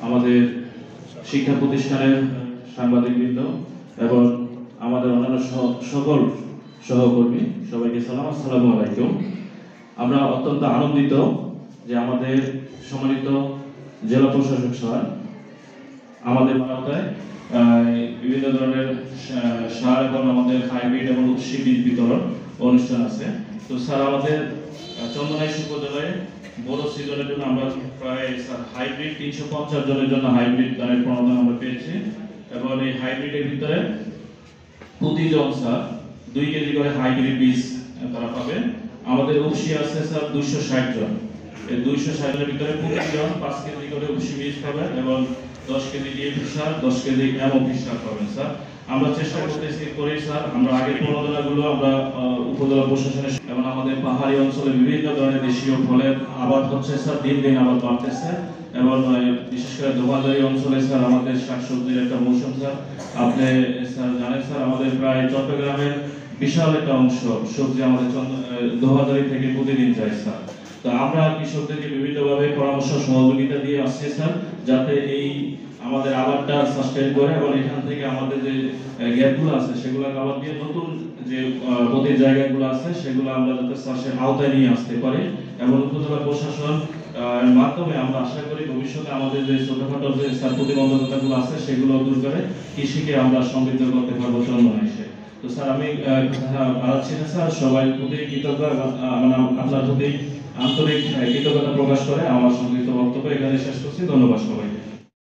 আমাদের শিক্ষা প্রতিষ্ঠানের সাংবাদিকবৃন্দ এবং আমাদের অন্যান্য সকল সহকর্মী, সবাইকে সালাম, আসসালামু আলাইকুম। আমরা অত্যন্ত আনন্দিত যে আমাদের সম্মানিত জেলা প্রশাসক স্যার আমাদের আওতায় বিভিন্ন ধরনের সার এবং আমাদের হাইব্রিড এবং উৎসী বীজ বিতরণ অনুষ্ঠান আছে। তো স্যার আমাদের চন্দনাইশ উপজেলায় বড় সিজনের জন্য আমরা প্রায় হাইব্রিড 350 জনের জন্য হাইব্রিড ধানের প্রণোদনা আমরা পেয়েছি এবং এই হাইব্রিডের ভিতরে প্রতিজন স্যার 2 কেজি করে হাইব্রিড বীজ তারা পাবে। আমাদের উৎসী আছে স্যার 260 জন। এই 260 জনের ভিতরে প্রতিজন 5 কেজি করে উৎসী বীজ পাবেন এবং 10 কেজি ডিএপি সার, 10 কেজি এমওপি সার পাবেন স্যার। আমরা চেষ্টা করতেছি স্যার, আমরা আগের প্রণোদনাগুলো আমরা উপজেলা প্রশাসনের এবং আমাদের পাহাড়ি অঞ্চলে বিভিন্ন ধরনের দেশীয় ফলের আবাদ হচ্ছে স্যার, দিন দিন আবাদ বাড়তেছে এবং বিশেষ করে দোকানদারি অঞ্চলে স্যার আমাদের শাকসবজির একটা মৌসুম স্যার। আপনি স্যার জানেন স্যার, আমাদের প্রায় চট্টগ্রামের বিশাল একটা অংশ সবজি আমাদের দোকানদারি থেকে প্রতিদিন যায় স্যার। তো আমরা কৃষকদেরকে বিভিন্নভাবে পরামর্শ সহযোগিতা দিয়ে আসছি স্যার, যাতে এই আমাদের আবারটা সাস্টেইন করে এবং এখান থেকে আমাদের যে গ্যাপগুলো আছে সেগুলো আবার দিয়ে নতুন যে প্রতির জায়গাগুলো আছে সেগুলো আমরা যাতে চাষের আওতায় নিয়ে আসতে পারি এবং উপজেলা প্রশাসন মাধ্যমে আমরা আশা করি ভবিষ্যতে আমাদের যে ছোটখাটো যে প্রতিবন্ধকতাগুলো আছে সেগুলো দূর করে কৃষিকে আমরা সমৃদ্ধ করতে পারবো চন্দনাইশে। তো স্যার আমি বাড়াচ্ছি না স্যার, সবাই প্রতি কৃতজ্ঞ, আপনার প্রতি আন্তরিক কৃতজ্ঞতা প্রকাশ করে আমার সংক্ষিপ্ত বক্তব্য এখানে শেষ করছি। ধন্যবাদ সবাই।